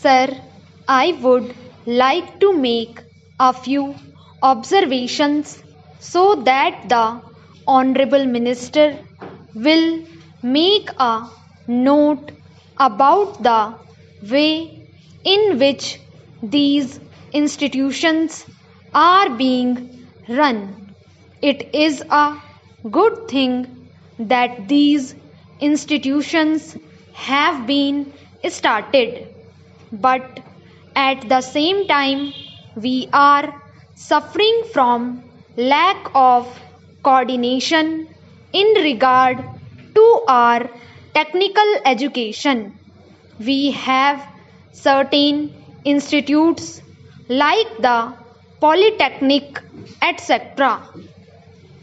Sir, I would like to make a few observations so that the Honorable Minister will make a note about the way in which these institutions are being run. It is a good thing that these institutions have been started, but at the same time, we are suffering from lack of coordination in regard to our technical education. We have certain institutes like the Polytechnic, etc.,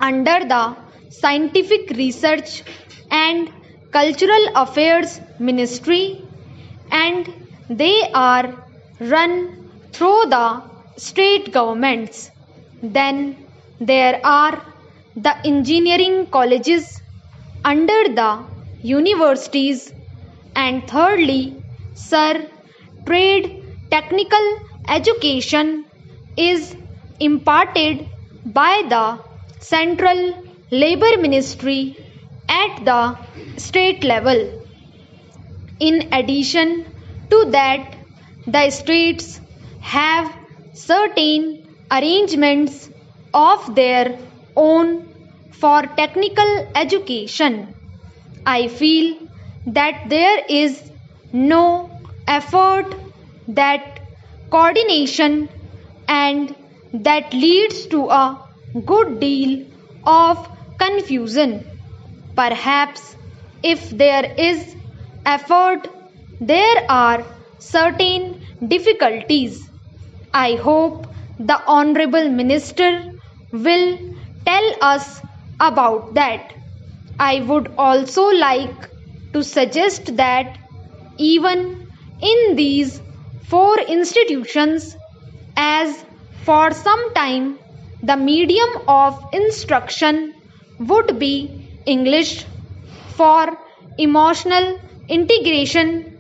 under the Scientific Research and Cultural Affairs Ministry, and they are run through the state governments. Then there are the engineering colleges under the universities, and thirdly, sir, trade technical education is imparted by the Central Labor Ministry at the state level. In addition to that, the states have certain arrangements of their own for technical education. I feel that there is no effort, that coordination, and that leads to a good deal of confusion. Perhaps if there is effort, there are certain difficulties. I hope the Honorable Minister will tell us about that. I would also like to suggest that even in these four institutions, as for some time the medium of instruction would be English, for emotional integration,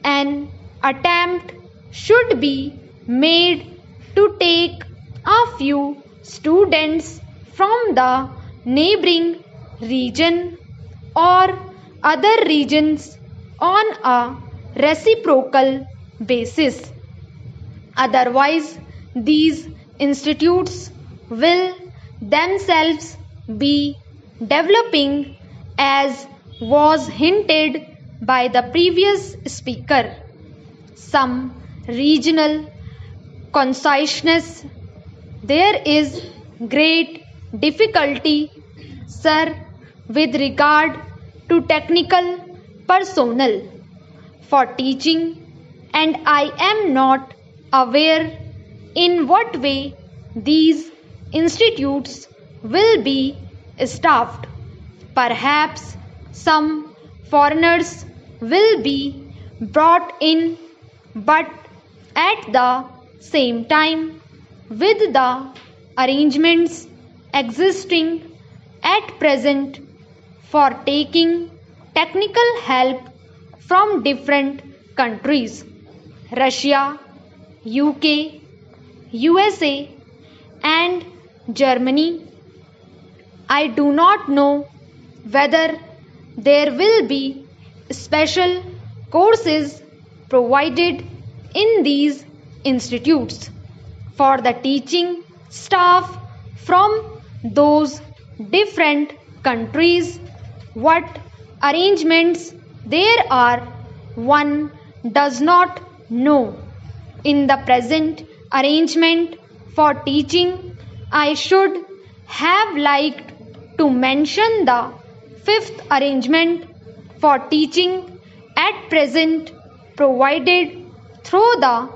an attempt should be made to take a few students from the neighboring region or other regions on a reciprocal basis. Otherwise, these institutes will themselves be developing, as was hinted by the previous speaker, some regional conciseness. There is great difficulty, sir, with regard to technical personnel for teaching, and I am not aware in what way these institutes will be staffed. Perhaps some foreigners will be brought in, but at the same time, with the arrangements existing at present for taking technical help from different countries, Russia, UK, USA, and Germany, I do not know whether there will be special courses provided in these institutes for the teaching staff from those different countries. What arrangements there are, one does not know. In the present arrangement for teaching, I should have liked to mention the fifth arrangement for teaching at present provided through the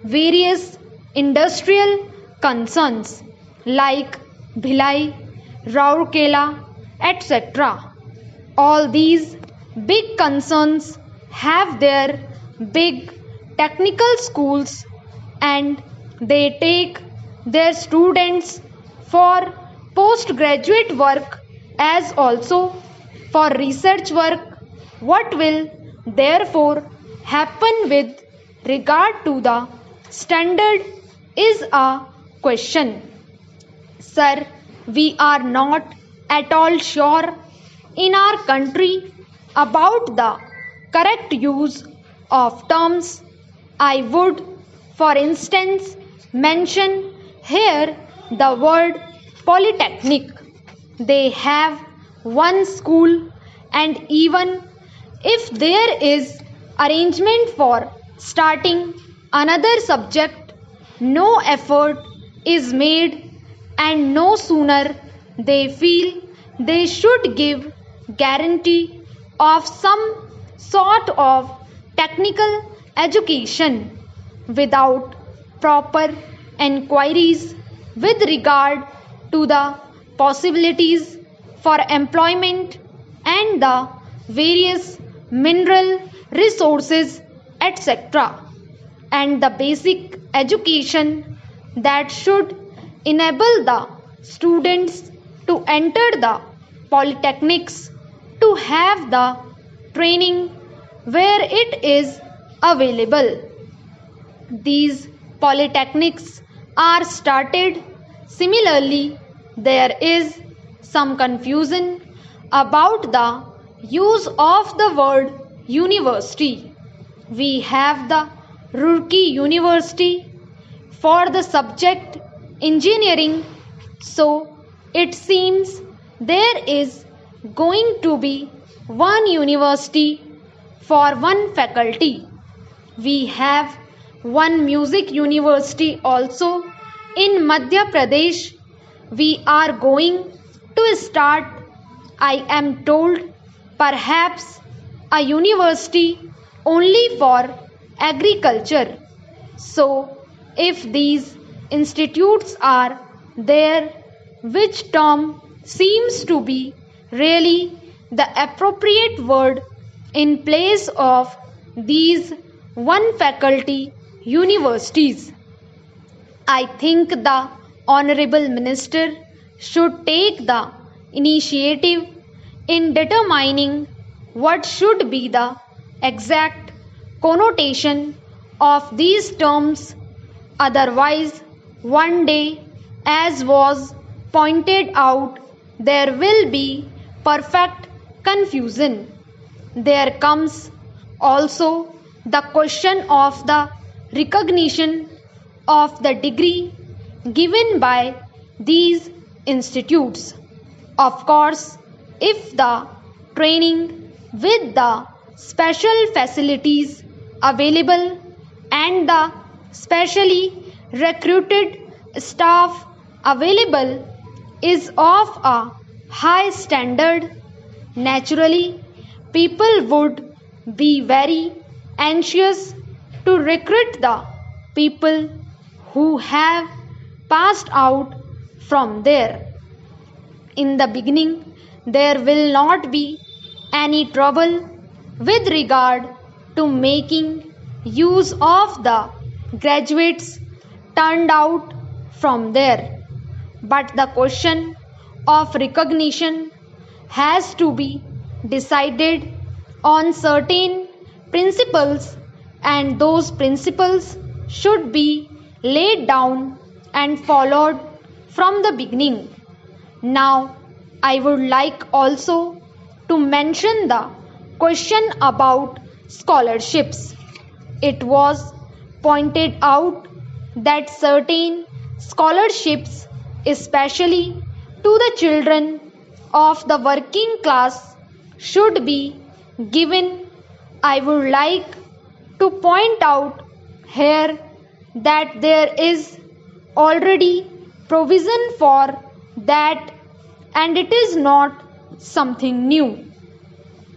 various industrial concerns like Bhilai, Rourkela, etc. All these big concerns have their big technical schools, and they take their students for postgraduate work as also for research work. What will therefore happen with regard to the standard is a question. Sir, we are not at all sure in our country about the correct use of terms. I would, for instance, mention here the word polytechnic. They have one school, and even if there is arrangement for starting another subject, no effort is made, and no sooner they feel they should give guarantee of some sort of technical education without proper enquiries with regard to the possibilities for employment and the various mineral resources, etc., and the basic education that should enable the students to enter the polytechnics, to have the training where it is available. These polytechnics are started. Similarly, there is some confusion about the use of the word university. We have the Roorkee University for the subject engineering, so it seems there is going to be one university for one faculty. We have one music university also in Madhya Pradesh. We are going to start, I am told, perhaps a university only for agriculture. So, if these institutes are there, which term seems to be really the appropriate word in place of these one faculty universities? I think the Honorable Minister should take the initiative in determining what should be the exact connotation of these terms. Otherwise, one day, as was pointed out, there will be perfect confusion. There comes also the question of the recognition of the degree given by these institutes. Of course, if the training with the special facilities available and the specially recruited staff available is of a high standard, naturally people would be very anxious to recruit the people who have passed out from there. In the beginning, there will not be any trouble with regard to making use of the graduates turned out from there. But the question of recognition has to be decided on certain principles, and those principles should be laid down and followed from the beginning. Now, I would like also to mention the question about scholarships. It was pointed out that certain scholarships, especially to the children of the working class, should be given. I would like to point out here that there is already provision for that, and it is not something new.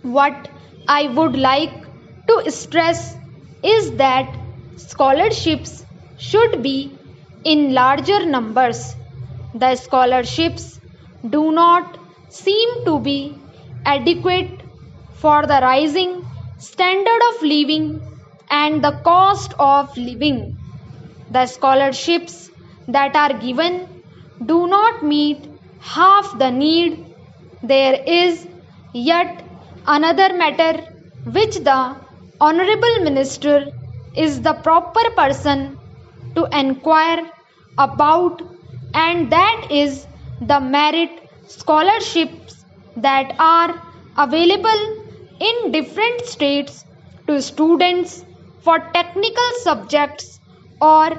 What I would like to stress is that scholarships should be in larger numbers. The scholarships do not seem to be adequate for the rising standard of living and the cost of living. The scholarships that are given do not meet half the need. There is yet another matter which the Honorable Minister is the proper person to inquire about, and that is the merit scholarships that are available in different states to students for technical subjects or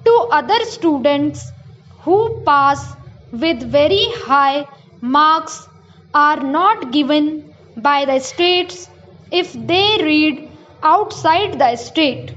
to other students who pass with very high marks are not given by the states if they read outside the state.